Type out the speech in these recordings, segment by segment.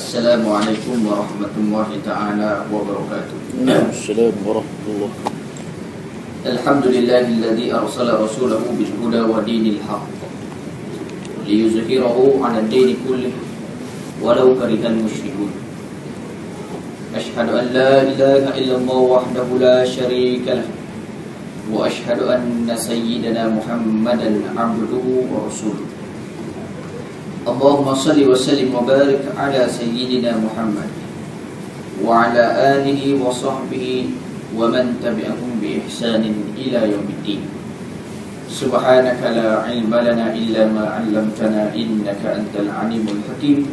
Assalamualaikum warahmatullahi ta'ala wabarakatuh. Assalamualaikum warahmatullahi wabarakatuh. Alhamdulillahilladzi arsala rasulahu bil huda wa dinil haqq liyuzhirahu 'ala ad-dini kullih walau karihal musyrikun. Asyhadu an la ilaha illallah wahdahu la syarika lah wa asyhadu anna sayyidana Muhammadan 'abduhu wa rasuluh. Allahumma salli wa sallim wa barik ala sayyidina Muhammad wa ala alihi wa sahbihi wa man tabi'ahum bi ihsanin ila yaumiddin. Subhanaka la ilma lana illa ma 'allamtana innaka antal alimul hakim.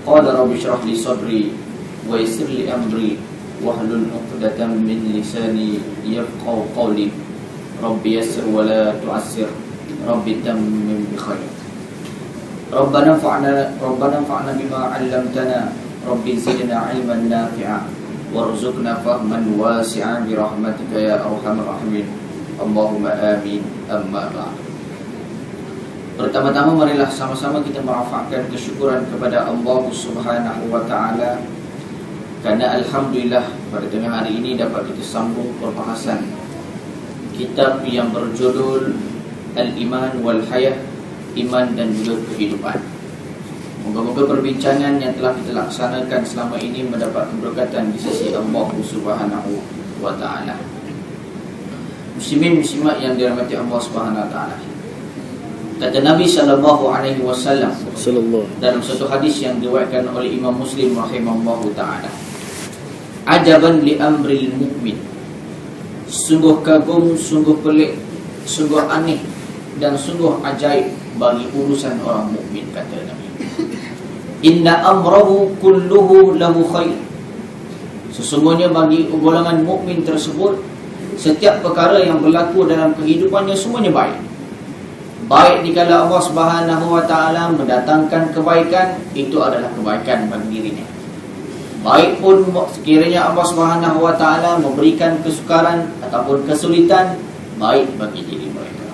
Qala rabbi shrah li sadri wa yassir li amri wahlul 'uqdatam min lisani yafqahu qawli. Rabbi yassir wa la tu'assir, rabbi tammim bi khair. Rabbana fa'na bima 'allamtana, Rabbi zidna 'ilman nafi'a warzuqna fahman wasi'a bi rahmatika ya arhamar rahimin. Allahumma amin. Amma ba'd. Pertama-tama marilah sama-sama kita merafakkan kesyukuran kepada Allah Subhanahu wa taala karena alhamdulillah pada tengah hari ini dapat kita sambung perbahasan kitab yang berjudul Al-Iman wal Hayah, iman dan juga kehidupan. Moga-moga perbincangan yang telah kita laksanakan selama ini mendapat keberkatan di sisi Allah Subhanahu wa taala. Muslimin muslimat yang dirahmati Allah Subhanahu wa taala. Kata Nabi sallallahu alaihi wasallam dalam satu hadis yang diriwayatkan oleh Imam Muslim rahimahullahu taala, ajaban li amril mukmin. Sungguh kagum, sungguh pelik, sungguh aneh dan sungguh ajaib bagi urusan orang mukmin, kata Nabi. Inna amrahu kulluhu lahu khair. Sesungguhnya bagi golongan mukmin tersebut, setiap perkara yang berlaku dalam kehidupannya semuanya baik. Baik dikala Allah Subhanahu wa taala mendatangkan kebaikan, itu adalah kebaikan bagi dirinya. Baik pun sekiranya Allah Subhanahu wa taala memberikan kesukaran ataupun kesulitan, baik bagi diri mereka.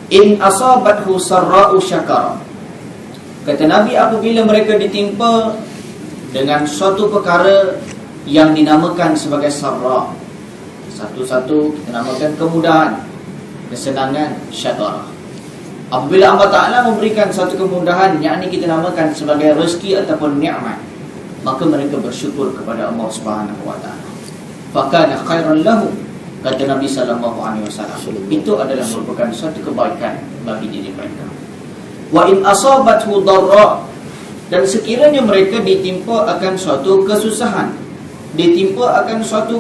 In asabathu sarra'u syakara. Kata Nabi, apabila mereka ditimpa dengan suatu perkara yang dinamakan sebagai sarra', satu-satu kita namakan kemudahan, kesenangan, syakara. Apabila Allah Ta'ala memberikan satu kemudahan, yakni kita namakan sebagai rezeki ataupun nikmat, maka mereka bersyukur kepada Allah Subhanahu wa taala. Fakana khairan lahum, kata Nabi sallallahu alaihi wasallam, itu adalah merupakan suatu kebaikan bagi diri mereka. Wa in asabathu darra, dan sekiranya mereka ditimpa akan suatu kesusahan, ditimpa akan suatu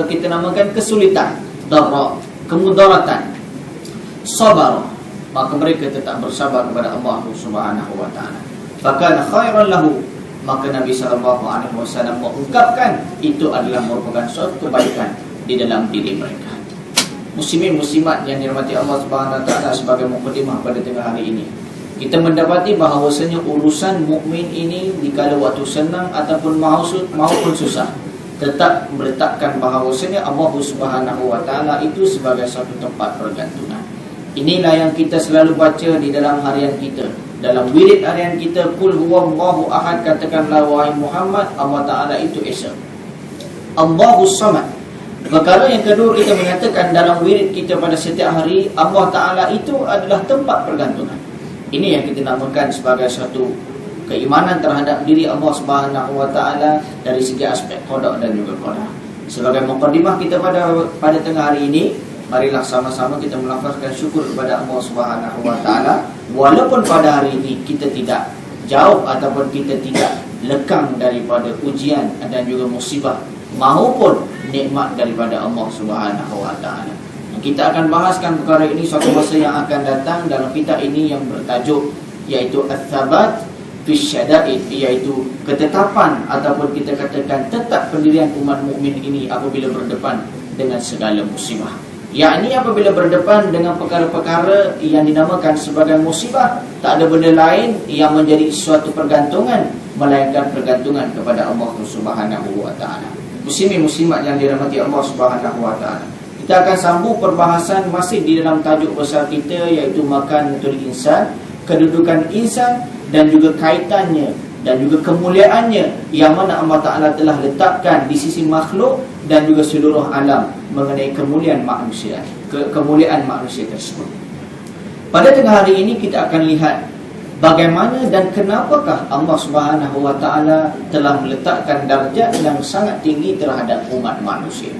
kita namakan kesulitan, darra, kemudaratan, sabar, maka mereka tetap bersabar kepada Allah Subhanahu wa taala. Fakana khairan lahu, maka Nabi sallallahu alaihi wasallam mengungkapkan itu adalah merupakan suatu kebaikan di dalam diri mereka. Muslimin muslimat yang dirahmati Allah Subhanahu wa taala, sebagai mukadimah pada tengah hari ini, kita mendapati bahawasanya urusan mukmin ini dikala waktu senang ataupun maupun susah, tetap meletakkan bahawasanya Allah Subhanahu wa taala itu sebagai satu tempat pergantungan. Inilah yang kita selalu baca di dalam harian kita, dalam wirid harian kita, qul huwallahu ahad, katakanlah wahai Muhammad, Allah taala itu esa, Allahus samad. Perkara yang kedua, kita menyatakan dalam wirid kita pada setiap hari, Allah Ta'ala itu adalah tempat pergantungan. Ini yang kita namakan sebagai satu keimanan terhadap diri Allah Subhanahu wa taala dari segi aspek qada dan juga qadar. Sebagai mukadimah kita pada tengah hari ini, marilah sama-sama kita melafazkan syukur kepada Allah Subhanahu wa taala, walaupun pada hari ini kita tidak jauh ataupun kita tidak lekang daripada ujian dan juga musibah maupun nikmat daripada Allah Subhanahu wa taala. Kita akan bahaskan perkara ini suatu masa yang akan datang dalam kitab ini yang bertajuk iaitu Ats-Tsabat fi Syada'id, iaitu ketetapan ataupun kita katakan tetap pendirian umat mukmin ini apabila berdepan dengan segala musibah. Yakni apabila berdepan dengan perkara-perkara yang dinamakan sebagai musibah, tak ada benda lain yang menjadi suatu pergantungan melainkan pergantungan kepada Allah Subhanahu wa taala. Muslimin muslimat yang dirahmati Allah Subhanahu wa taala, kita akan sambung perbahasan masih di dalam tajuk besar kita, iaitu Makanatul Insan, kedudukan insan dan juga kaitannya dan juga kemuliaannya yang mana Allah Ta'ala telah letakkan di sisi makhluk dan juga seluruh alam mengenai kemuliaan manusia, kemuliaan manusia tersebut. Pada tengah hari ini kita akan lihat bagaimana dan kenapakah Allah Subhanahu wa Ta'ala telah meletakkan darjat yang sangat tinggi terhadap umat manusia,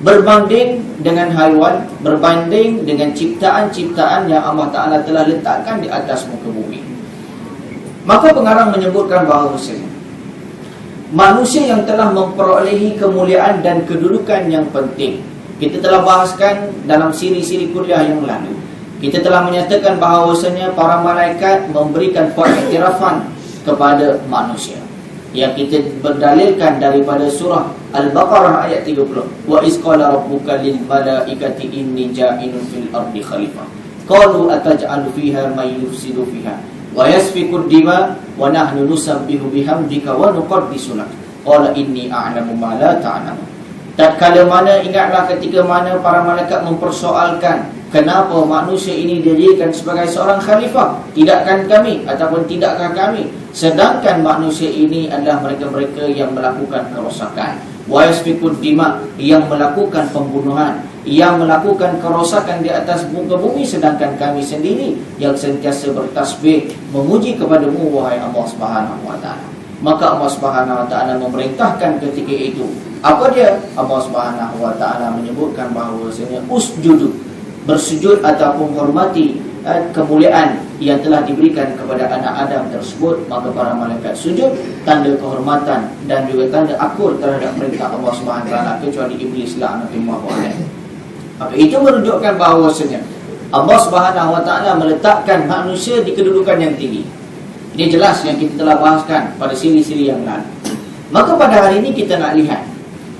berbanding dengan haiwan, berbanding dengan ciptaan-ciptaan yang Allah Ta'ala telah letakkan di atas muka bumi. Maka pengarang menyebutkan bahawa manusia yang telah memperolehi kemuliaan dan kedudukan yang penting. Kita telah bahaskan dalam siri-siri kuliah yang lalu. Kita telah menyatakan bahawasanya para malaikat memberikan pengiktirafan kepada manusia, yang kita berdalilkan daripada surah Al-Baqarah ayat 30. Wa iz qala rabbuka lil malaikati inni ja'ilun fil ardi khalifah. Qalu ataj'alu fiha may yufsidu fiha wa yasfiku ad-dima wa nahnu nusabbihu bihamdika wa nuqaddisu lak. Qala inni a'lamu ma la ta'lamun. Tatkala mana, ingatlah ketika mana para malaikat mempersoalkan kenapa manusia ini dijadikan sebagai seorang khalifah, tidakkan kami ataupun tidakkah kami, sedangkan manusia ini adalah mereka-mereka yang melakukan kerosakan, wa yasfikud dima, yang melakukan pembunuhan, yang melakukan kerosakan di atas muka bumi, sedangkan kami sendiri yang sentiasa bertasbih memuji kepadamu wahai Allah Subhanahu wa Ta'ala. Maka Allah Subhanahu wa Ta'ala memerintahkan ketika itu, apa dia? Allah Subhanahu wa Ta'ala menyebutkan bahawasanya usjudu, bersujud ataupun hormati kemuliaan yang telah diberikan kepada anak Adam tersebut. Maka para malaikat sujud, tanda kehormatan dan juga tanda akur terhadap perintah Allah Subhanahu wa Ta'ala, kecuali iblis la'natullah alaihi. Maka itu menunjukkan bahawasanya Allah Subhanahu wa Ta'ala meletakkan manusia di kedudukan yang tinggi. Ini jelas yang kita telah bahaskan pada siri-siri yang lalu. Maka pada hari ini kita nak lihat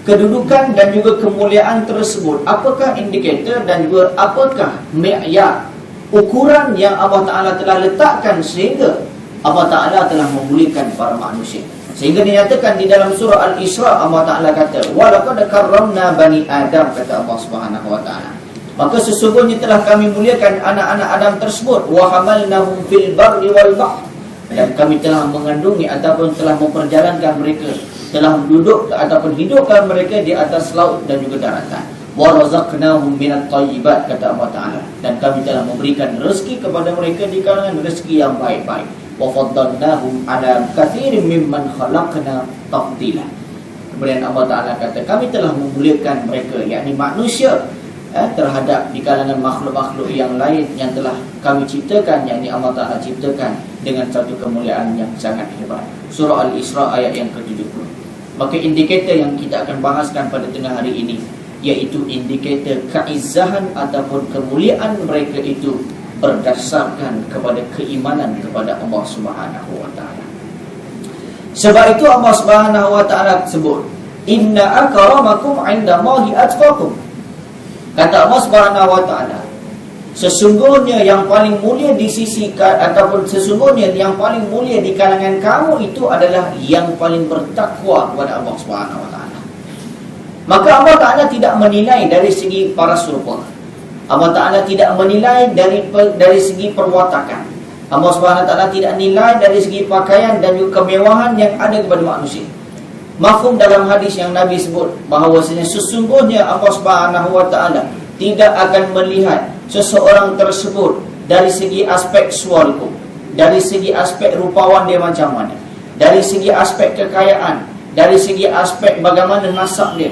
kedudukan dan juga kemuliaan tersebut, apakah indikator dan juga apakah mi'yar, ukuran yang Allah Ta'ala telah letakkan sehingga Allah Ta'ala telah memuliakan para manusia. Sehingga dinyatakan di dalam surah Al-Isra, Allah Ta'ala kata, walaqad karramna bani Adam, kata Allah Subhanahu wa Ta'ala. Maka sesungguhnya telah kami muliakan anak-anak Adam tersebut, wa hamalnahum fil barri wal bahr, dan kami telah mengandungi ataupun telah memperjalankan mereka, telah duduk ataupun hidupkan mereka di atas laut dan juga daratan. Wa razaqnahum minat thayyibat, kata Allah Ta'ala, dan kami telah memberikan rezeki kepada mereka di kalangan rezeki yang baik-baik. Wa faddalnahum ala katsirin mimman khalaqna tafdila. Kemudian Allah Ta'ala kata, kami telah memuliakan mereka, yakni manusia, terhadap di kalangan makhluk-makhluk yang lain yang telah kami ciptakan, yakni Allah Ta'ala ciptakan dengan satu kemuliaan yang sangat hebat. Surah Al-Isra ayat yang ke-70. Maka indikator yang kita akan bahaskan pada tengah hari ini, iaitu indikator keizzahan ataupun kemuliaan mereka itu berdasarkan kepada keimanan kepada Allah Subhanahu wa Ta'ala. Sebab itu Allah Subhanahu wa Ta'ala sebut, inna akramakum 'indallahi atqakum. Kata Allah Subhanahu wa Ta'ala, sesungguhnya yang paling mulia di sisi ataupun sesungguhnya yang paling mulia di kalangan kamu itu adalah yang paling bertakwa kepada Allah Subhanahu wa Ta'ala. Maka Allah Ta'ala tidak menilai dari segi para surga. Allah Ta'ala tidak menilai dari segi perwatakan. Allah Subhanahu wa Ta'ala tidak nilai dari segi pakaian dan juga kemewahan yang ada kepada manusia. Mafhum dalam hadis yang Nabi sebut bahawasanya sesungguhnya Allah Subhanahu wa Ta'ala tidak akan melihat seseorang tersebut dari segi aspek suaraku, dari segi aspek rupawan dia macam mana, dari segi aspek kekayaan, dari segi aspek bagaimana nasab dia.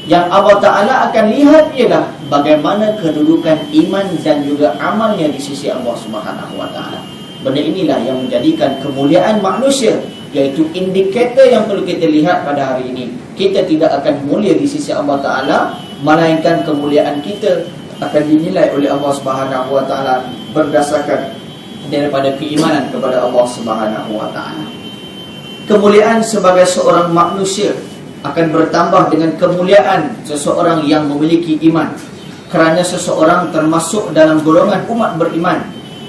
Yang Allah Ta'ala akan lihat ialah bagaimana kedudukan iman dan juga amalnya di sisi Allah Subhanahu wa Ta'ala. Benda inilah yang menjadikan kemuliaan manusia, iaitu indikator yang perlu kita lihat pada hari ini. Kita tidak akan mulia di sisi Allah Ta'ala, melainkan kemuliaan kita akan dinilai oleh Allah Subhanahu wa Ta'ala berdasarkan daripada keimanan kepada Allah Subhanahu wa Ta'ala. Kemuliaan sebagai seorang manusia akan bertambah dengan kemuliaan seseorang yang memiliki iman. Kerana seseorang termasuk dalam golongan umat beriman,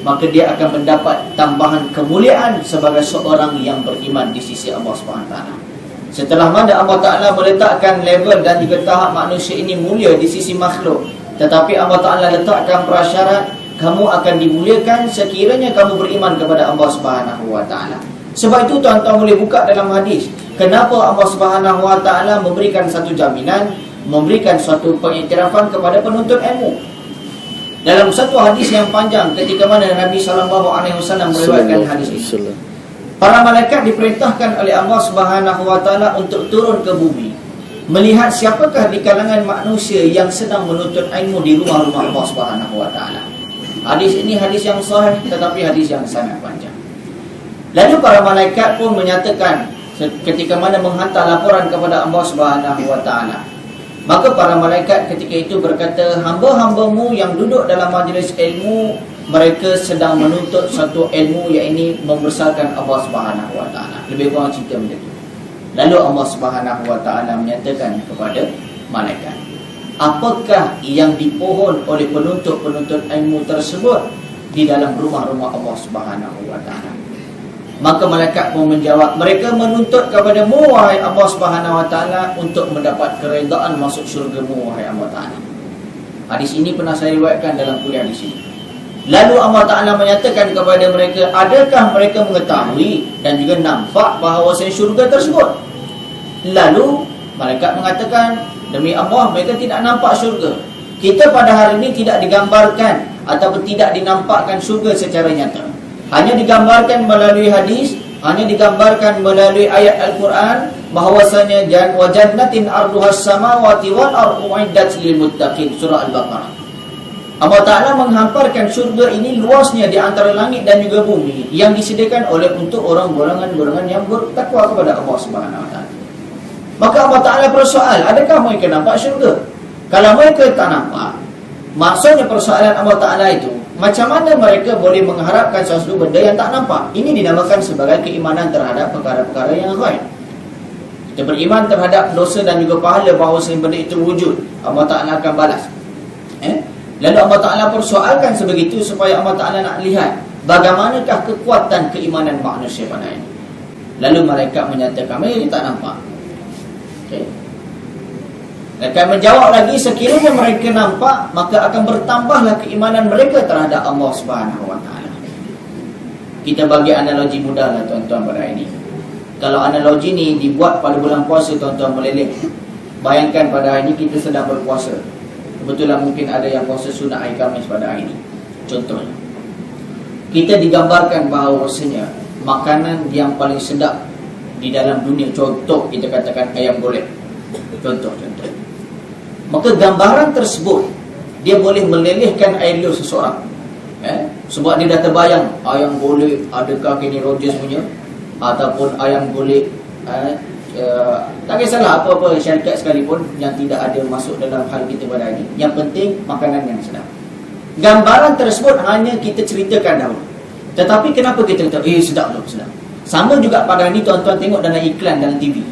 maka dia akan mendapat tambahan kemuliaan sebagai seorang yang beriman di sisi Allah SWT. Setelah mana Allah Ta'ala meletakkan level dan juga tahap manusia ini mulia di sisi makhluk, tetapi Allah Ta'ala letakkan prasyarat kamu akan dimuliakan sekiranya kamu beriman kepada Allah Subhanahu wa taala. Sebab itu tuan-tuan boleh buka dalam hadis, kenapa Allah Subhanahu wa taala memberikan satu jaminan, memberikan suatu pengiktirafan kepada penuntut ilmu. Dalam satu hadis yang panjang ketika mana Nabi SAW meriwayatkan hadis ini, para malaikat diperintahkan oleh Allah Subhanahu wa taala untuk turun ke bumi, melihat siapakah di kalangan manusia yang sedang menuntut ilmu di rumah-rumah Allah Subhanahu wa taala. Hadis ini hadis yang sahih, tetapi hadis yang sangat panjang. Lalu para malaikat pun menyatakan ketika mana menghantar laporan kepada Allah Subhanahu wa taala. Maka para malaikat ketika itu berkata, hamba-hambamu yang duduk dalam majlis ilmu, mereka sedang menuntut satu ilmu, iaitu membesarkan Allah Subhanahu wa taala. Lebih kurang cerita macam itu. Lalu Allah Subhanahu wa taala menyatakan kepada malaikat, apakah yang dipohon oleh penuntut-penuntut ilmu tersebut di dalam rumah-rumah Allah Subhanahu wa taala? Maka malaikat pun menjawab, mereka menuntut kepadamu wahai Allah Subhanahu wa taala untuk mendapat keredaan masuk syurga-Mu wahai Allah taala. Hadis ini pernah saya riwayatkan dalam kuliah di sini. Lalu Allah taala menyatakan kepada mereka, adakah mereka mengetahui dan juga nampak bahawa syurga tersebut? Lalu malaikat mengatakan, demi Allah mereka tidak nampak syurga. Kita pada hari ini tidak digambarkan ataupun tidak dinampakkan syurga secara nyata. Hanya digambarkan melalui hadis, hanya digambarkan melalui ayat Al-Quran, bahawasanya wa jannatin arduhas samawati wal ardu uiddat lil muttaqin, surah Al-Baqarah. Allah Ta'ala menghamparkan syurga ini luasnya di antara langit dan juga bumi, yang disediakan oleh untuk orang golongan-golongan yang bertakwa kepada Allah Subhanahu wa taala. Maka Allah Ta'ala bersoal, adakah mereka nampak syurga? Kalau mereka tak nampak, maksudnya persoalan Allah Ta'ala itu, macam mana mereka boleh mengharapkan sesuatu benda yang tak nampak? Ini dinamakan sebagai keimanan terhadap perkara-perkara yang ghaib. Kita beriman terhadap dosa dan juga pahala bahawa benda itu wujud, Allah Ta'ala akan balas. Lalu Allah Ta'ala persoalkan sebegitu supaya Allah Ta'ala nak lihat bagaimanakah kekuatan keimanan manusia pada ini. Lalu malaikat menyatakan, mereka tak nampak. Akan menjawab lagi, sekiranya mereka nampak, maka akan bertambahlah keimanan mereka terhadap Allah Subhanahu wa taala. Kita bagi analogi mudah lah tuan-tuan pada hari ini. Kalau analogi ni dibuat pada bulan puasa, tuan-tuan meleleh. Bayangkan pada hari ini kita sedang berpuasa. Kebetulan mungkin ada yang puasa sunat hari Khamis pada hari ini. Contohnya, kita digambarkan bahawasanya makanan yang paling sedap di dalam dunia, contoh kita katakan ayam golek. Contoh. Maka gambaran tersebut dia boleh melelehkan air liur seseorang. Sebab dia dah terbayang ayam golek, adakah Kenny Rogers punya ataupun ayam golek tak kisahlah apa-apa syarikat sekalipun yang tidak ada masuk dalam hal kita pada hari ini. Yang penting makanan yang sedap. Gambaran tersebut hanya kita ceritakan dahulu. Tetapi kenapa kita kata sedap tu, sedap. Sama juga pada hari ini tuan-tuan tengok dalam iklan dalam TV.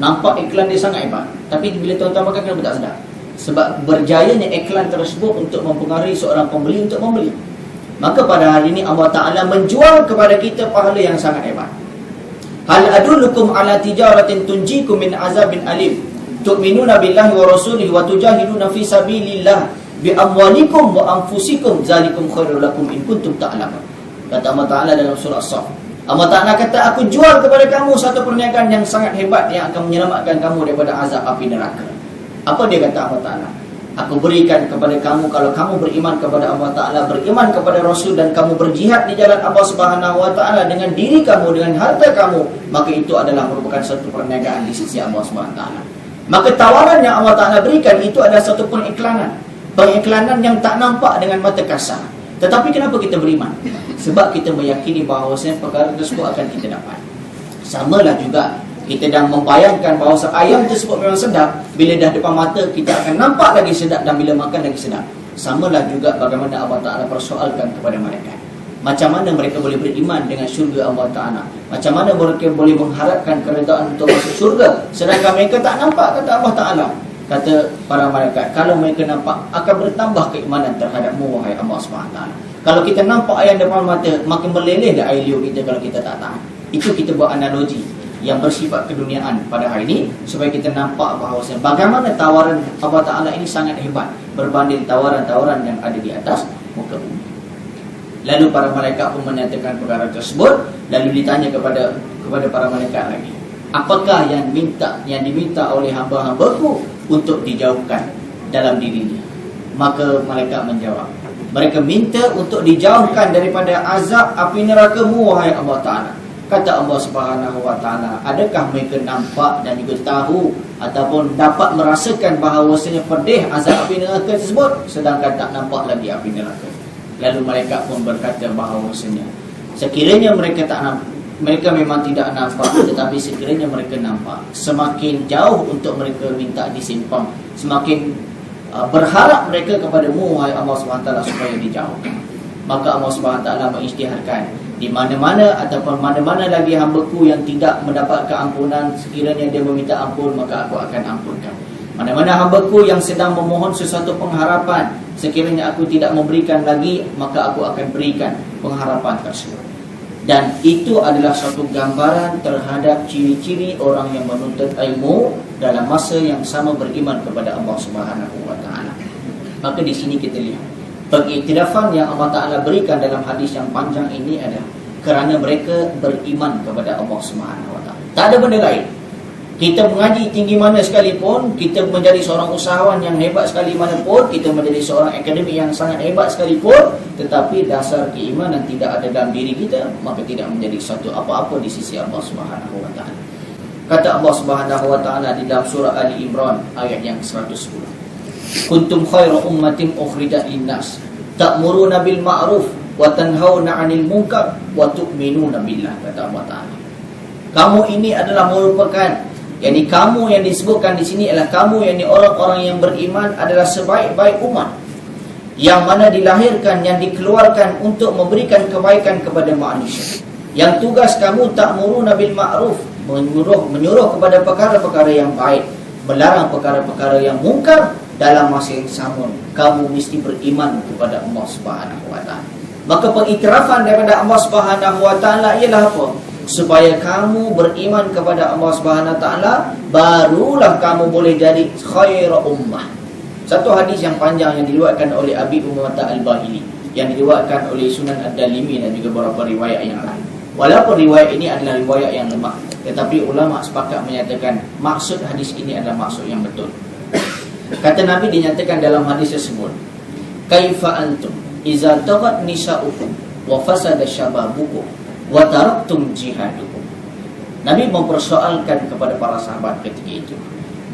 Nampak iklan dia sangat hebat, tapi bila tuan-tuan makan kenapa tak sedap? Sebab berjayanya iklan tersebut untuk mempengaruhi seorang pembeli untuk membeli. Maka pada hari ini Allah Ta'ala menjual kepada kita pahala yang sangat hebat. Hal adullukum ala tijaratin tunjikum min azabin alim, tu'minuna billahi wa rasulihi wa tujahiduna fi sabilillah bi amwalikum wa anfusikum zalikum khairul lakum in kuntum ta'lamun. Kata Allah Ta'ala dalam surah As-Saff. Allah Ta'ala kata, aku jual kepada kamu satu perniagaan yang sangat hebat yang akan menyelamatkan kamu daripada azab api neraka. Apa dia kata Allah Ta'ala? Aku berikan kepada kamu, kalau kamu beriman kepada Allah Ta'ala, beriman kepada Rasul, dan kamu berjihad di jalan Allah Subhanahu wa Ta'ala dengan diri kamu, dengan harta kamu, maka itu adalah merupakan satu perniagaan di sisi Allah Subhanahu wa Ta'ala. Maka tawaran yang Allah Ta'ala berikan itu adalah satu pengiklanan. Pengiklanan yang tak nampak dengan mata kasar. Tetapi kenapa kita beriman? Sebab kita meyakini bahawasanya perkara tersebut akan kita dapat. Samalah juga kita dah membayangkan bahawa ayam tersebut memang sedap. Bila dah depan mata, kita akan nampak lagi sedap, dan bila makan lagi sedap. Samalah juga bagaimana Allah Ta'ala persoalkan kepada mereka. Macam mana mereka boleh beriman dengan syurga Allah Ta'ala? Macam mana mereka boleh mengharapkan keredaan untuk masuk syurga, sedangkan mereka tak nampak, kata Allah Ta'ala. Kata para malaikat, kalau mereka nampak, akan bertambah keimanan terhadapmu wahai Allah SWT. Kalau kita nampak ayam depan mata, makin meleleh dah air liur kita kalau kita tak tahan. Itu kita buat analogi yang bersifat keduniaan pada hari ini, supaya kita nampak bahawa bagaimana tawaran Allah Ta'ala ini sangat hebat berbanding tawaran-tawaran yang ada di atas muka bumi. Lalu para malaikat pun menyatakan perkara tersebut. Lalu ditanya kepada para malaikat lagi, apakah yang diminta oleh hamba-hambaku untuk dijauhkan dalam dirinya? Maka malaikat menjawab, mereka minta untuk dijauhkan daripada azab api neraka-Mu, wahai Allah Ta'ala. Kata Allah Subhanahu Wa Ta'ala, adakah mereka nampak dan juga tahu ataupun dapat merasakan bahawasanya pedih azab api neraka tersebut, sedangkan tak nampak lagi api neraka? Lalu malaikat pun berkata bahawasanya sekiranya mereka memang tidak nampak, tetapi sekiranya mereka nampak, semakin jauh untuk mereka minta disimpang, semakin berharap mereka kepada-Mu, wahai Allah SWT, supaya dijauhkan. Maka Allah SWT mengisytiharkan, di mana-mana ataupun mana-mana lagi hamba-Ku yang tidak mendapat keampunan, sekiranya dia meminta ampun, maka Aku akan ampunkan. Mana-mana hamba-Ku yang sedang memohon sesuatu pengharapan, sekiranya Aku tidak memberikan lagi, maka Aku akan berikan pengharapan tersebut. Dan itu adalah suatu gambaran terhadap ciri-ciri orang yang menuntut ilmu dalam masa yang sama beriman kepada Allah Subhanahu Wa Ta'ala. Maka di sini kita lihat pengiktirafan yang Allah Ta'ala berikan dalam hadis yang panjang ini adalah kerana mereka beriman kepada Allah Subhanahu Wa Ta'ala. Tak ada benda lain. Kita mengaji tinggi mana sekalipun, kita menjadi seorang usahawan yang hebat sekali mana pun, kita menjadi seorang akademik yang sangat hebat sekalipun, tetapi dasar keimanan tidak ada dalam diri kita, maka tidak menjadi satu apa-apa di sisi Allah Subhanahu Wa Ta'ala. Kata Allah Subhanahu Wa Ta'ala di dalam surah Ali Imran ayat yang 110, kuntum khaira ummatin ukhrijat linnas ta'muruna bil ma'ruf wa tanhauna 'anil munkar wa tu'minuna billah. Kata Allah Ta'ala, kamu ini adalah merupakan, yakni kamu yang disebutkan di sini adalah kamu, yakni orang-orang yang beriman adalah sebaik-baik umat yang mana dilahirkan, yang dikeluarkan untuk memberikan kebaikan kepada manusia. Yang tugas kamu ta'muruna bil ma'ruf, menyuruh kepada perkara-perkara yang baik, melarang perkara-perkara yang mungkar. Dalam masa yang sama kamu mesti beriman kepada Allah Subhanahu Wa Ta'ala. Maka pengiktirafan daripada Allah Subhanahu Wa Ta'ala ialah apa? Supaya kamu beriman kepada Allah Subhanahu Wa Ta'ala, barulah kamu boleh jadi khaira ummah. Satu hadis yang panjang yang diriwayatkan oleh Abi Umamah Al-Bahili, yang diriwayatkan oleh Sunan Ad-Darimi dan juga beberapa riwayat yang lain. Walaupun riwayat ini adalah riwayat yang lemah, tetapi ulama sepakat menyatakan maksud hadis ini adalah maksud yang betul. Kata Nabi dinyatakan dalam hadis tersebut, kaifa antum iza taghat nisa'ukum wa fasada syababukum wa taraktum jihadukum. Nabi mempersoalkan kepada para sahabat ketika itu,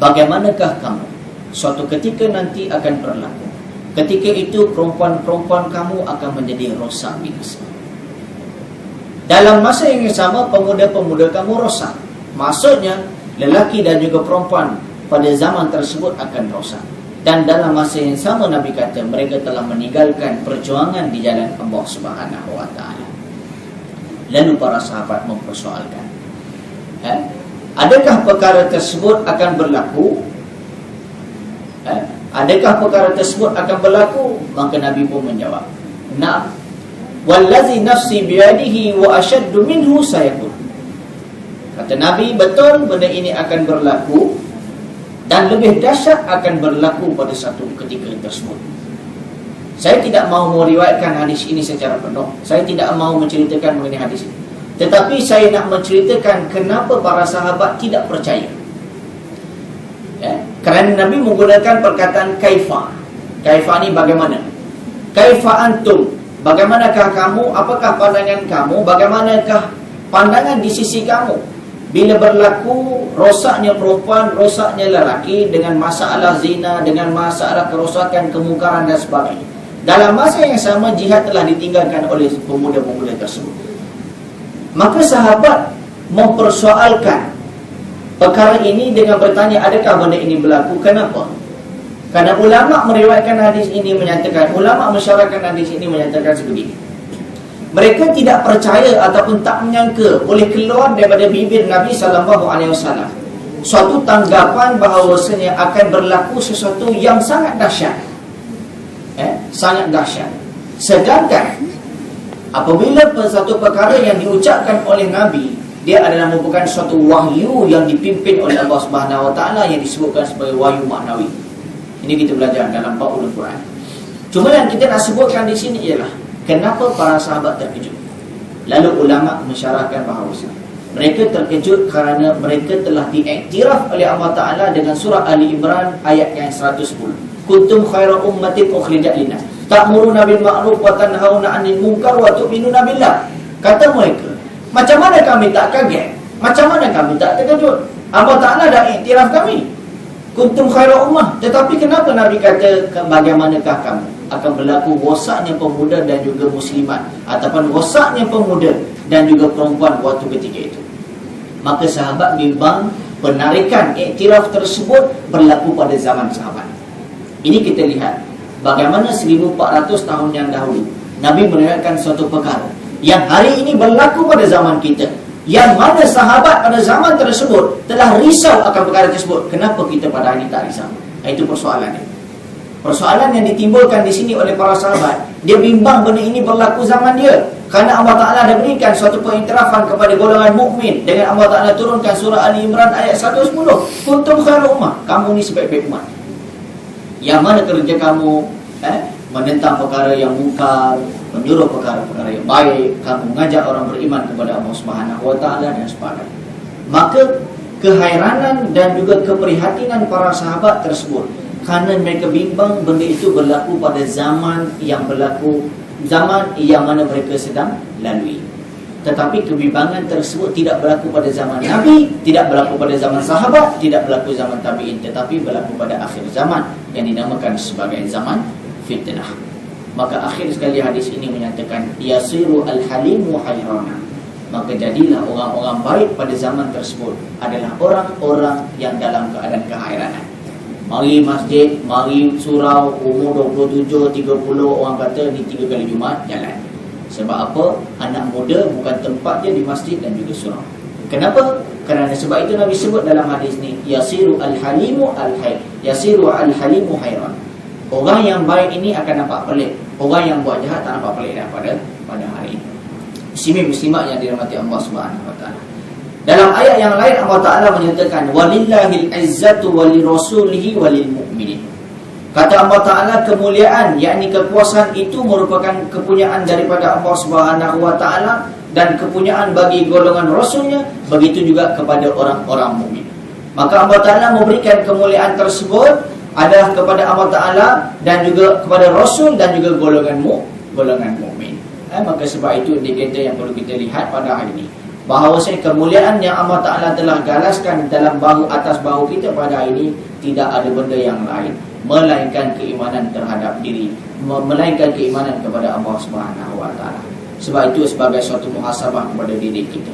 bagaimanakah kamu suatu ketika nanti akan berlaku, ketika itu perempuan-perempuan kamu akan menjadi rosak binasa. Dalam masa yang sama pemuda-pemuda kamu rosak. Maksudnya lelaki dan juga perempuan pada zaman tersebut akan rosak. Dan dalam masa yang sama Nabi kata mereka telah meninggalkan perjuangan di jalan Allah Subhanahu Wa Ta'ala. Lalu para sahabat mempersoalkan, adakah perkara tersebut akan berlaku? Adakah perkara tersebut akan berlaku? Maka Nabi pun menjawab, na'am, wallazi nafsi biyadihi wa ashaddu minhu sayakun. Kata Nabi, betul benda ini akan berlaku, dan lebih dahsyat akan berlaku pada satu ketika tersebut. Saya tidak mahu meriwayatkan hadis ini secara penuh. Saya tidak mahu menceritakan mengenai hadis ini. Tetapi saya nak menceritakan kenapa para sahabat tidak percaya. Kerana Nabi menggunakan perkataan kaifa. Kaifa ni bagaimana? Kaifa antum? Bagaimanakah kamu? Apakah pandangan kamu? Bagaimanakah pandangan di sisi kamu bila berlaku rosaknya perempuan, rosaknya lelaki, dengan masalah zina, dengan masalah kerosakan, kemungkaran dan sebagainya. Dalam masa yang sama jihad telah ditinggalkan oleh pemuda-pemuda tersebut. Maka sahabat mempersoalkan perkara ini dengan bertanya, adakah benda ini berlaku? Kenapa? Karena ulama meriwayatkan hadis ini menyatakan, ulama mensyarahkan hadis ini menyatakan sebegini. Mereka tidak percaya ataupun tak menyangka boleh keluar daripada bibir Nabi SAW suatu tanggapan bahawasanya akan berlaku sesuatu yang sangat dahsyat. Sangat dahsyat. Sedangkan apabila satu perkara yang diucapkan oleh Nabi, dia adalah merupakan suatu wahyu yang dipimpin oleh Allah Subhanahu Wa Ta'ala, yang disebutkan sebagai wahyu maknawi. Ini kita belajar dalam bab ulum Quran. Cuma yang kita nak sebutkan di sini ialah Kenapa para sahabat terkejut? Lalu ulama mensyarahkan bahawa mereka terkejut kerana mereka telah diiktiraf oleh Allah Ta'ala dengan surah Ali Imran ayat yang 110. Kuntum khaira ummatin ukhrijat linnas ta'muruna bil ma'ruf wa tanhauna 'anil munkar wa tu'minuna billah. Kata mereka, macam mana kami tak kaget? Macam mana kami tak terkejut? Allah Ta'ala dah iktiraf kami. Kuntum khaira ummah. Tetapi kenapa Nabi kata bagaimanakah kamu? Akan berlaku rosaknya pemuda dan juga muslimat, ataupun rosaknya pemuda dan juga perempuan waktu ketika itu. Maka sahabat bimbang penarikan iktiraf tersebut berlaku pada zaman sahabat. Ini kita lihat bagaimana 1400 tahun yang dahulu Nabi meriwayatkan suatu perkara yang hari ini berlaku pada zaman kita, yang mana sahabat pada zaman tersebut telah risau akan perkara tersebut. Kenapa kita pada hari ini tak risau? Itu persoalannya. Persoalan yang ditimbulkan di sini oleh para sahabat, dia bimbang benda ini berlaku zaman dia. Kerana Allah Ta'ala dah berikan suatu pengiktirafan kepada golongan mukmin dengan Allah Ta'ala turunkan surah Ali Imran ayat 110. Kuntum khairu ummah. Kamu ni sebaik-baik umat. Yang mana kerja kamu? Menentang perkara yang mungkar, menyuruh perkara-perkara yang baik, kamu mengajak orang beriman kepada Allah Subhanahu Wa Ta'ala dan sebagainya. Maka kehairanan dan juga keprihatinan para sahabat tersebut kerana mereka bimbang benda itu berlaku pada zaman yang mana mereka sedang lalui. Tetapi kebimbangan tersebut tidak berlaku pada zaman Nabi, tidak berlaku pada zaman sahabat, tidak berlaku zaman tabi'in, tetapi berlaku pada akhir zaman yang dinamakan sebagai zaman fitnah. Maka akhir sekali hadis ini menyatakan yasiru al-halimu hayrana. Maka jadilah orang-orang baik pada zaman tersebut adalah orang-orang yang dalam keadaan kehairanan. Mari masjid, mari surau, umur 27, 30, orang kata ni 3 kali Jumaat jalan. Sebab apa? Anak muda bukan tempat dia di masjid dan juga surau. Kenapa? Kerana sebab itu Nabi sebut dalam hadis ni yasiru al-halimu al-hayr. Yasiru al-halimu hayran. Orang yang baik ini akan nampak pelik. Orang yang buat jahat tak nampak pelik pada hari ini. Muslimin-muslimat yang dirahmati Allah Subhanahu Wa Ta'ala. Dalam ayat yang lain Allah Ta'ala menyatakan walillahil izzatu walirasulihi walil mu'minin. Kata Allah Ta'ala kemuliaan, yakni kekuasaan itu merupakan kepunyaan daripada Allah Subhanahu Wa Ta'ala dan kepunyaan bagi golongan Rasulnya, begitu juga kepada orang-orang mukmin. Maka Allah Ta'ala memberikan kemuliaan tersebut adalah kepada Allah Ta'ala dan juga kepada Rasul dan juga golongan mukmin. Maka sebab itu indikator yang perlu kita lihat pada hari ini, bahawasanya kemuliaan yang Allah Ta'ala telah galaskan dalam atas bahu kita pada hari ini tidak ada benda yang lain melainkan keimanan terhadap diri, melainkan keimanan kepada Allah Subhanahu Wa Ta'ala. Sebab itu sebagai suatu muhasabah kepada diri kita,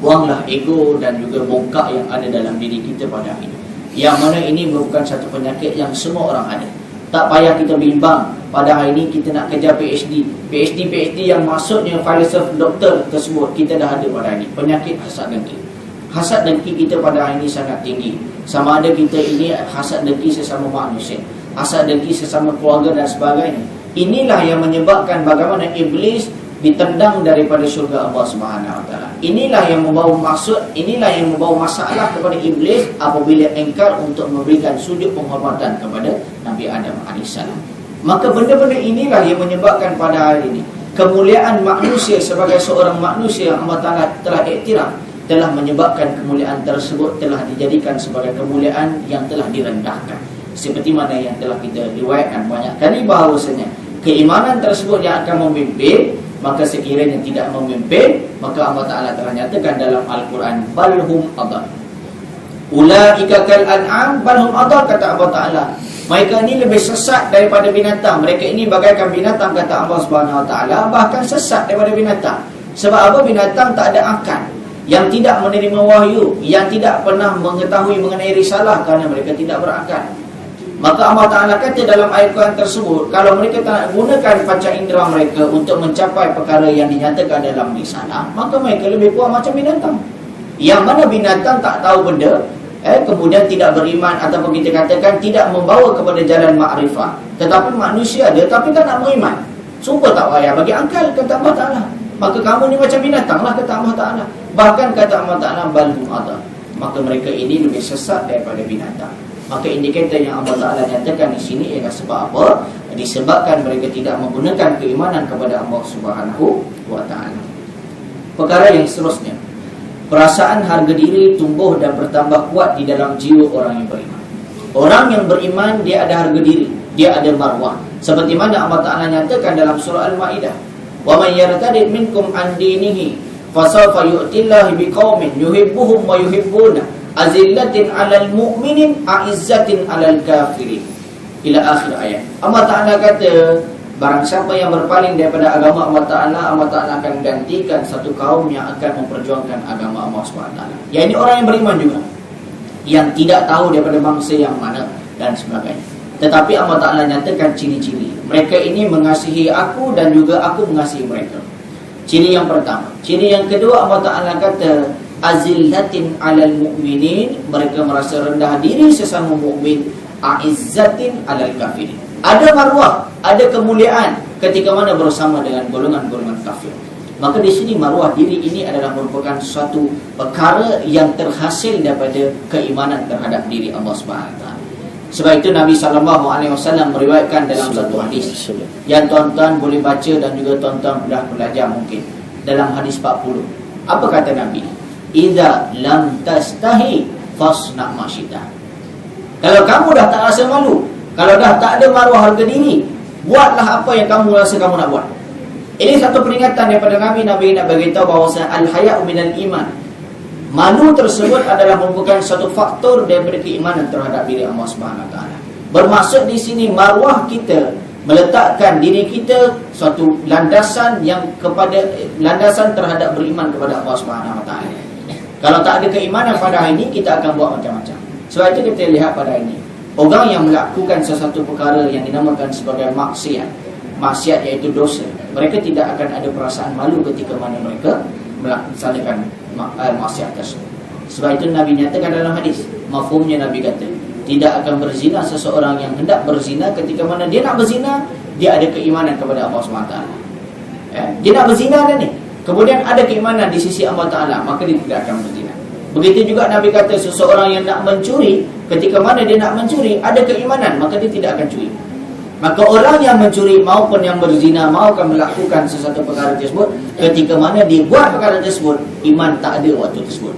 buanglah ego dan juga bongkak yang ada dalam diri kita pada hari ini, yang mana ini merupakan satu penyakit yang semua orang ada. Tak payah kita bimbang pada hari ini kita nak kejar PhD yang maksudnya filsuf doktor tersebut kita dah ada pada hari ini. Penyakit hasad dengki. Hasad dengki kita pada hari ini sangat tinggi. Sama ada kita ini hasad dengki sesama manusia, hasad dengki sesama keluarga dan sebagainya. Inilah yang menyebabkan bagaimana iblis ditendang daripada syurga Allah Subhanahu Wa Ta'ala. Inilah yang membawa masalah kepada iblis apabila engkar untuk memberikan sujud penghormatan kepada Nabi Adam AS. Maka benda-benda inilah yang menyebabkan pada hari ini kemuliaan manusia sebagai seorang manusia yang Allah Ta'ala telah iktiraf, telah menyebabkan kemuliaan tersebut telah dijadikan sebagai kemuliaan yang telah direndahkan. Seperti mana yang telah kita riwayatkan banyak kali bahawasanya keimanan tersebut yang akan memimpin, maka sekiranya tidak memimpin, maka Allah Ta'ala telah nyatakan dalam Al-Quran balhum adall. Ulaika kal an'am balhum adall, kata Allah Ta'ala. Mereka ini lebih sesat daripada binatang. Mereka ini bagaikan binatang, kata Allah Subhanahu Wa Ta'ala, bahkan sesat daripada binatang. Sebab apa? Binatang tak ada akal, yang tidak menerima wahyu, yang tidak pernah mengetahui mengenai risalah kerana mereka tidak berakal. Maka Allah Ta'ala kata dalam ayat Quran tersebut, kalau mereka tak gunakan panca indera mereka untuk mencapai perkara yang dinyatakan dalam risalah, maka mereka lebih kurang macam binatang. Yang mana binatang tak tahu benda, kemudian tidak beriman, ataupun kita katakan tidak membawa kepada jalan makrifah. Tetapi manusia ada, tapi tak nak beriman. Sumpah tak payah bagi akal, kata Allah Ta'ala. Maka kamu ni macam binatang lah, kata Allah Ta'ala. Bahkan kata Allah Ta'ala balhum adall. Maka mereka ini lebih sesat daripada binatang. Maka indikator yang Allah Ta'ala nyatakan di sini ialah sebab apa? disebabkan mereka tidak menggunakan keimanan kepada Allah Subhanahu wa taala. Perkara yang seterusnya, perasaan harga diri tumbuh dan bertambah kuat di dalam jiwa orang yang beriman. Orang yang beriman, dia ada harga diri, dia ada marwah. Seperti mana Allah Ta'ala nyatakan dalam surah Al-Ma'idah, "Wa man yartadid minkum an dinihi fasawfa yu'tillahu biqaumin yuhibbuhum wa yuhibbuna azillatin 'alal mu'minin a'izzatin 'alal kafirin." Ila akhir ayat. Allah Ta'ala kata, barang siapa yang berpaling daripada agama Allah Ta'ala akan gantikan satu kaum yang akan memperjuangkan agama Allah SWT. Ya, ini orang yang beriman juga, yang tidak tahu daripada bangsa yang mana dan sebagainya. Tetapi Allah Ta'ala nyatakan ciri-ciri. Mereka ini mengasihi aku dan juga aku mengasihi mereka. Ciri yang pertama. Ciri yang kedua, Allah Ta'ala kata, azillatin 'alal mu'minin, mereka merasa rendah diri sesama mukmin, a'izzatin 'alal kafirin. Ada marwah, ada kemuliaan ketika mana bersama dengan golongan-golongan kafir. Maka di sini marwah diri ini adalah merupakan suatu perkara yang terhasil daripada keimanan terhadap diri Allah Subhanahu wa taala. Sebab itu Nabi SAW meriwayatkan dalam satu hadis yang tuan-tuan boleh baca dan juga tuan-tuan sudah belajar mungkin. Dalam hadis 40, apa kata Nabi? Idza lam tastahi fasna ma syi'ta. Kalau kamu dah tak rasa malu, kalau dah tak ada maruah harga diri, buatlah apa yang kamu rasa kamu nak buat. Ini satu peringatan daripada Nabi. Nabi nak beritahu bahawa al-haya'u minal iman. Malu tersebut adalah merupakan satu faktor daripada keimanan terhadap diri Allah Subhanahu wa taala. Bermaksud di sini maruah kita meletakkan diri kita suatu landasan yang kepada landasan terhadap beriman kepada Allah Subhanahu wa taala. Kalau tak ada keimanan pada hari ini, kita akan buat macam-macam. Sebab itu kita lihat pada ini, orang yang melakukan sesuatu perkara yang dinamakan sebagai maksiat iaitu dosa, mereka tidak akan ada perasaan malu ketika mana mereka melaksanakan maksiat tersebut. Sebab itu Nabi nyatakan dalam hadis, mafhumnya Nabi kata, tidak akan berzina seseorang yang hendak berzina ketika mana dia nak berzina, dia ada keimanan kepada Allah SWT. Dia nak berzina dah ni, kemudian ada keimanan di sisi Allah Ta'ala, maka dia tidak akan berzina. Begitu juga Nabi kata, seseorang yang nak mencuri, ketika mana dia nak mencuri, ada keimanan, maka dia tidak akan curi. Maka orang yang mencuri maupun yang berzina maupun melakukan sesuatu perkara tersebut, ketika mana dia buat perkara tersebut, iman tak ada waktu tersebut.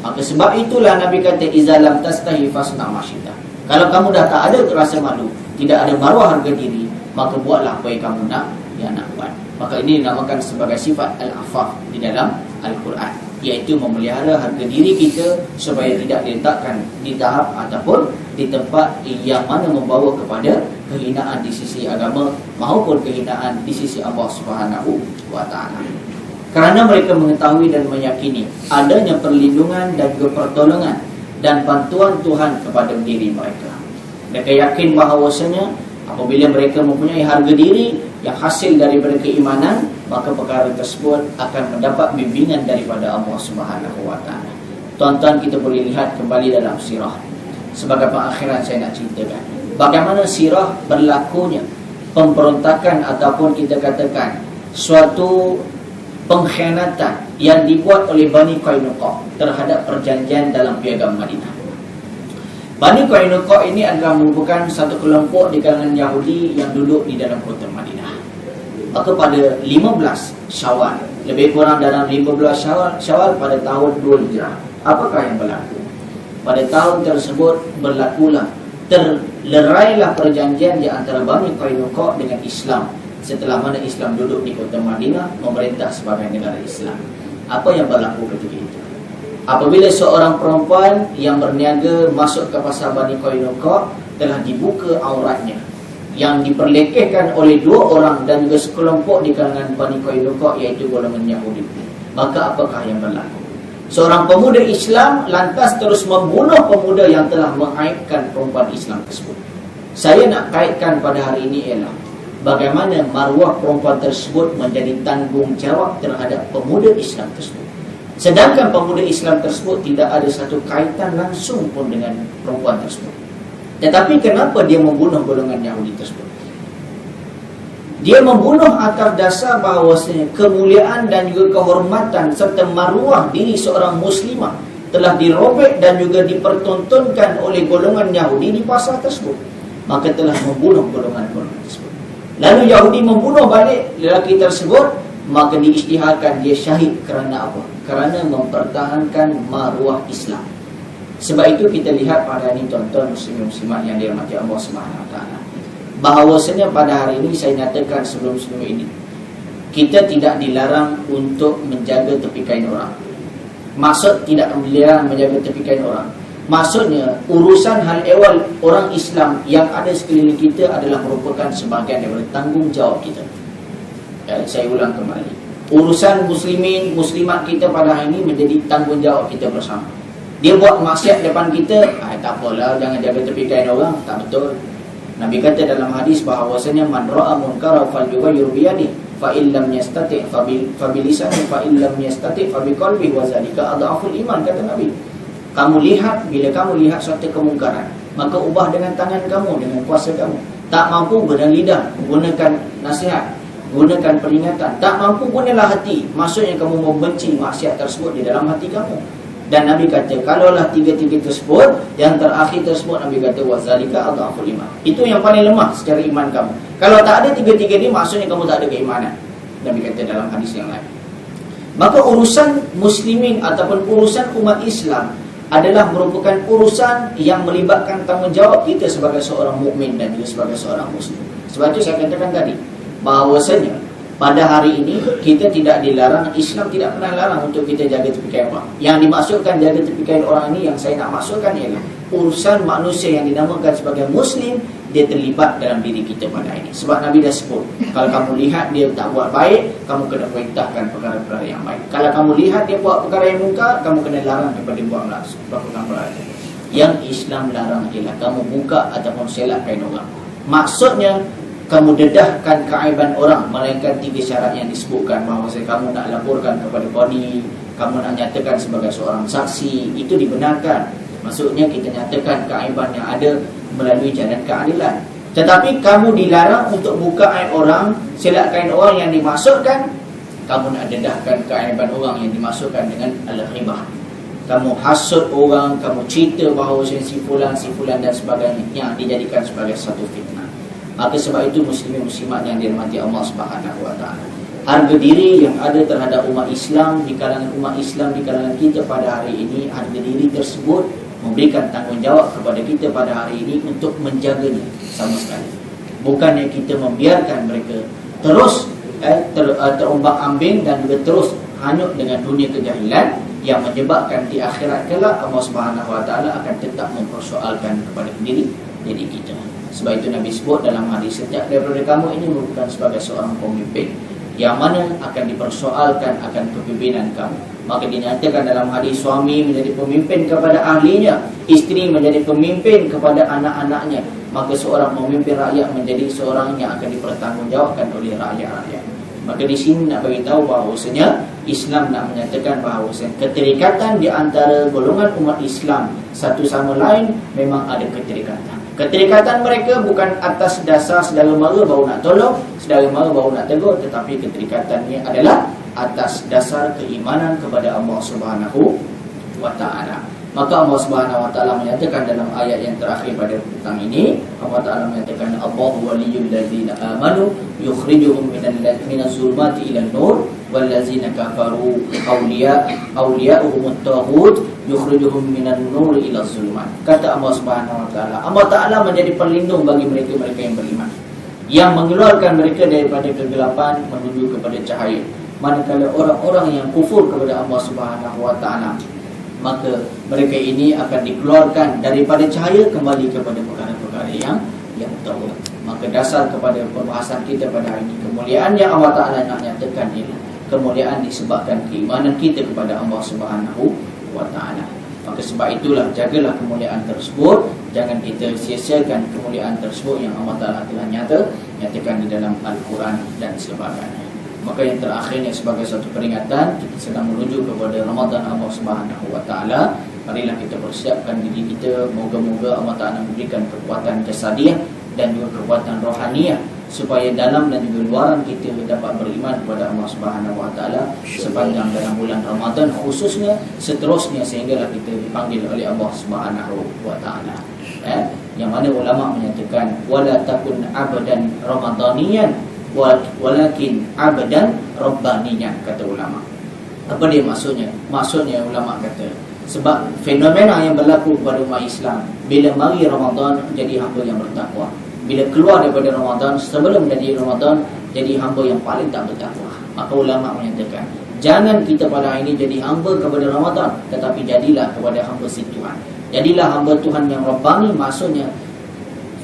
Maka sebab itulah Nabi kata, iza lam tastahi fasna ma syi'ta. Kalau kamu dah tak ada rasa malu, tidak ada maruah harga diri, maka buatlah apa yang kamu nak buat. Maka ini dinamakan sebagai sifat al-afaf di dalam Al-Quran, iaitu memelihara harga diri kita supaya tidak diletakkan di tahap ataupun di tempat yang mana membawa kepada kehinaan di sisi agama maupun kehinaan di sisi Allah Subhanahu wa taala. Kerana mereka mengetahui dan meyakini adanya perlindungan dan juga pertolongan dan bantuan Tuhan kepada diri mereka. Mereka yakin bahawasanya apabila mereka mempunyai harga diri yang hasil daripada keimanan, maka perkara tersebut akan mendapat bimbingan daripada Allah Subhanahu wa taala. Tuan-tuan, kita boleh lihat kembali dalam sirah. Sebagai pengakhiran saya nak ceritakan bagaimana sirah berlakunya pemberontakan ataupun kita katakan suatu pengkhianatan yang dibuat oleh Bani Qainuqa terhadap perjanjian dalam piagam Madinah. Bani Qainuqa ini adalah merupakan satu kelompok di kalangan Yahudi yang duduk di dalam kota Madinah. Maka pada 15 Syawal, lebih kurang dalam 15 Syawal pada tahun 2 Hijrah, apakah yang berlaku? Pada tahun tersebut berlakulah, terlerailah perjanjian di antara Bani Qainuqa dengan Islam. Setelah mana Islam duduk di kota Madinah, memerintah sebagai negara Islam. Apa yang berlaku ketika itu? Apabila seorang perempuan yang berniaga masuk ke pasar Bani Qainuqa, telah dibuka auratnya, yang diperlekehkan oleh dua orang dan juga sekelompok di kalangan Bani Qainuqa, iaitu golongan Yahudi. Maka apakah yang berlaku? Seorang pemuda Islam lantas terus membunuh pemuda yang telah mengaibkan perempuan Islam tersebut. Saya nak kaitkan pada hari ini ialah bagaimana maruah perempuan tersebut menjadi tanggungjawab terhadap pemuda Islam tersebut. Sedangkan pemuda Islam tersebut tidak ada satu kaitan langsung pun dengan perempuan tersebut. Tetapi kenapa dia membunuh golongan Yahudi tersebut? Dia membunuh atas dasar bahawasanya kemuliaan dan juga kehormatan serta maruah diri seorang muslimah telah dirobek dan juga dipertontonkan oleh golongan Yahudi di pasar tersebut. Maka telah membunuh golongan-golongan tersebut. Lalu Yahudi membunuh balik lelaki tersebut, maka diisytiharkan dia syahid kerana apa? Kerana mempertahankan maruah Islam. Sebab itu kita lihat pada ini tuan-tuan muslimin-muslimat yang dirahmati Allah SWT, bahawasanya pada hari ini saya nyatakan sebelum ini, kita tidak dilarang untuk menjaga tepi kain orang. Maksud tidak dilarang menjaga tepi kain orang, maksudnya urusan hal ehwal orang Islam yang ada sekeliling kita adalah merupakan sebahagian daripada tanggungjawab kita. Saya ulang kembali, urusan muslimin, muslimat kita pada hari ini menjadi tanggungjawab kita bersama. Dia buat maksiat depan kita, tak apalah, jangan jaga tepi kain orang. Tak betul. Nabi kata dalam hadis bahawasanya man ra'a munkara falyughayyir bi yadihi fa in lam yastati' fa bi lisanihi fa in lam yastati' fa bi qalbihi wa zalika adhaful iman, kata Nabi. Kamu lihat, bila kamu lihat suatu kemungkaran, maka ubah dengan tangan kamu, dengan kuasa kamu. Tak mampu, gunakan lidah, gunakan nasihat, gunakan peringatan. Tak mampu, gunalah hati. Maksudnya kamu membenci maksiat tersebut di dalam hati kamu. Dan Nabi kata, kalaulah tiga-tiga tersebut, yang terakhir tersebut, Nabi kata wazalika adhaful iman, itu yang paling lemah secara iman kamu. Kalau tak ada tiga-tiga ni, maksudnya kamu tak ada keimanan. Nabi kata dalam hadis yang lain. Maka urusan muslimin ataupun urusan umat Islam adalah merupakan urusan yang melibatkan tanggungjawab kita sebagai seorang mukmin dan juga sebagai seorang muslim. Sebab itu saya katakan tadi, bahawasanya pada hari ini kita tidak dilarang, Islam tidak pernah larang untuk kita jaga tepi kain orang. Yang dimaksudkan jaga tepi kain orang ini, yang saya nak maksudkan ialah urusan manusia yang dinamakan sebagai muslim, dia terlibat dalam diri kita pada hari ini. Sebab Nabi dah sebut, kalau kamu lihat dia tak buat baik, kamu kena perintahkan perkara-perkara yang baik. Kalau kamu lihat dia buat perkara yang mungkar, kamu kena larang daripada buat perkara-perkara. Yang Islam larang ialah kamu buka ataupun selak kain orang. Maksudnya kamu dedahkan keaiban orang, melainkan tiga syarat yang disebutkan, bahawa kamu nak laporkan kepada kodi, kamu nak nyatakan sebagai seorang saksi, itu dibenarkan. Maksudnya kita nyatakan keaiban yang ada melalui jalan keadilan. Tetapi kamu dilarang untuk buka aib orang, selak kain orang, yang dimaksudkan kamu nak dedahkan keaiban orang, yang dimaksudkan dengan al-ghibah. Kamu hasut orang, kamu cerita bahawa si fulan dan sebagainya, yang dijadikan sebagai satu fitnah. Maka sebab itu muslimin muslimat yang dirahmati Allah Subhanahu wa taala, harga diri yang ada terhadap umat Islam, di kalangan umat Islam, di kalangan kita pada hari ini, harga diri tersebut memberikan tanggungjawab kepada kita pada hari ini untuk menjaganya sama sekali. Bukannya kita membiarkan mereka terus terombang-ambing dan juga terus hanyut dengan dunia kejahilan, yang menyebabkan di akhirat kelak Allah Subhanahu wa taala akan tetap mempersoalkan kepada diri kita. Sebab itu Nabi sebut dalam hadis, setiap daripada kamu ini merupakan sebagai seorang pemimpin, yang mana akan dipersoalkan akan kepimpinan kamu. Maka dinyatakan dalam hadis, suami menjadi pemimpin kepada ahlinya, isteri menjadi pemimpin kepada anak-anaknya. Maka seorang pemimpin rakyat menjadi seorang yang akan dipertanggungjawabkan oleh rakyat-rakyat. Maka di sini nak beritahu bahawasanya Islam nak menyatakan bahawasanya keterikatan di antara golongan umat Islam satu sama lain memang ada keterikatan. Keterikatan mereka bukan atas dasar saudara mara baru nak tolong, saudara mara baru nak tegur, tetapi keterikatannya adalah atas dasar keimanan kepada Allah Subhanahu wa taala. Maka Allah Subhanahu wa taala menyatakan dalam ayat yang terakhir pada petang ini, Allah taala menyatakan Allahu waliyyul ladzina amanu yukhrijuhum minaz zulumati ilan nur wal ladzina kafaru awliya'uhumut taghut yukhrijuhum minan nur ila zulumat. Kata Allah Subhanahu wa taala, Allah taala menjadi pelindung bagi mereka-mereka yang beriman, yang mengeluarkan mereka daripada kegelapan menuju kepada cahaya. Manakala orang-orang yang kufur kepada Allah Subhanahu wa taala, maka mereka ini akan dikeluarkan daripada cahaya kembali kepada perkara-perkara yang tahu. Maka dasar kepada pembahasan kita pada hari ini, kemuliaan yang Allah Ta'ala nak nyatakan ialah kemuliaan disebabkan keimanan kita kepada Allah Subhanahu wa Ta'ala. Maka sebab itulah, jagalah kemuliaan tersebut, jangan kita sia-siakan kemuliaan tersebut yang Allah Ta'ala telah nyatakan di dalam Al-Quran dan sebagainya. Maka yang terakhirnya sebagai satu peringatan, kita sedang menuju kepada Ramadan Allah Subhanahu wa taala. Marilah kita persiapkan diri kita, moga-moga Allah Taala memberikan kekuatan jasadiah dan juga kekuatan rohaniah supaya dalam dan juga luaran kita dapat beriman kepada Allah Subhanahu Wa Taala sepanjang dalam bulan Ramadan khususnya, seterusnya sehinggalah kita dipanggil oleh Allah Subhanahu Wa Taala. Yang mana ulama menyatakan wala takun abadan ramadaniyan walakin abadan rabbaniyan, kata ulama. Apa dia maksudnya? Maksudnya ulama kata sebab fenomena yang berlaku kepada umat Islam, bila mari Ramadan jadi hamba yang bertakwa, bila keluar daripada Ramadan, sebelum jadi Ramadan jadi hamba yang paling tak bertakwa. Maka ulama menyatakan jangan kita pada hari ini jadi hamba kepada Ramadan, tetapi jadilah kepada hamba si Tuhan. Jadilah hamba Tuhan yang Rabbani. Maksudnya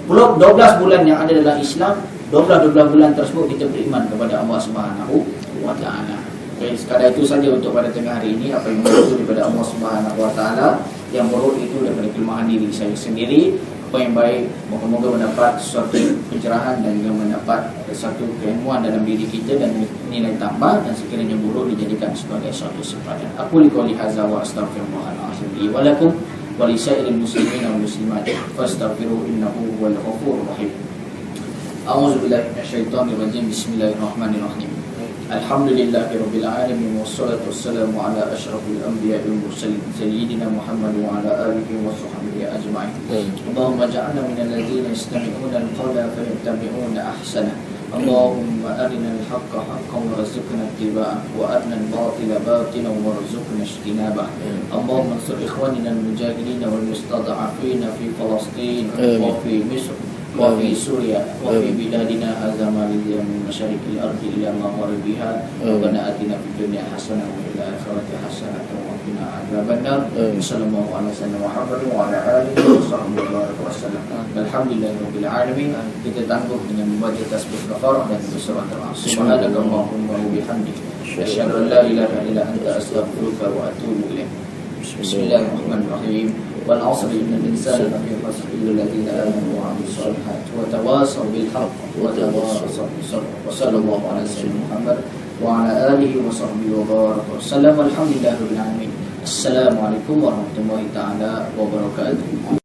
12 bulan yang ada dalam Islam, 12 bulan tersebut kita beriman kepada Allah Subhanahu Wa Taala. Okay, sekadar itu saja untuk pada tengah hari ini. Apa yang berlaku daripada Allah Subhanahu Wa Taala, yang buruk itu daripada kelemahan diri saya sendiri. Apa yang baik, moga-moga mendapat suatu pencerahan dan juga mendapat satu keilmuan dalam diri kita dan nilai tambah, dan sekiranya buruk dijadikan sebagai suatu sempadan. Aku liqauli hadza wa astaghfirullahalazim li wa lakum wa li sa'iril muslimin wal muslimat fastaghfiruhu innahu huwal ghafurur rahim. A'udzu billahi minasyaitonir rajim. Bismillahirrahmanirrahim. Alhamdulillahirabbil alamin wassalatu wassalamu ala asyrafil anbiya'i wal mursalin sayyidina Muhammad wa ala alihi wa sahbihi ajma'in. Allahumma ja'alna minal ladzina yastami'una al-qawla fayattabi'una ahsana. Allahumma arinal haqqa haqqan warzuqna ittiba'ah wa arina al-batila batilan warzuqna ijtinabah. Allahumma ansur ikhwanina al-mujahidin wal mustad'afin fi Palestin wa fi Misr wa fi Suria wa fi biladina hadza malidya min masyariqil ardi ila magharibiha. Rabbana atina fid dunya hasanah wa fil akhirati hasanah wa qina adzabannar. Sallallahu alaihi wasallam wa ala alihi wa sahbihi wa sallam. Alhamdulillahirabbil alamin. Kita tangguh dengan membaca tasbih kafarah dan surah Al-Asr. Subhanakallahumma wa bihamdika asyhadu an la ilaha illa anta astaghfiruka wa atubu ilaik. Bismillahirrahmanirrahim. Wal 'asri innal insana lafi khusr illa alladhina amanu wa 'amilus solihati wa tawassaw bil haqqi wa tawassaw bis sabr. Wa sallallahu ala sayyidina Muhammad wa ala alihi wa sahbihi wa baraka wa sallam. Alhamdulillahirabbil alamin. Assalamualaikum warahmatullahi taala wabarakatuh.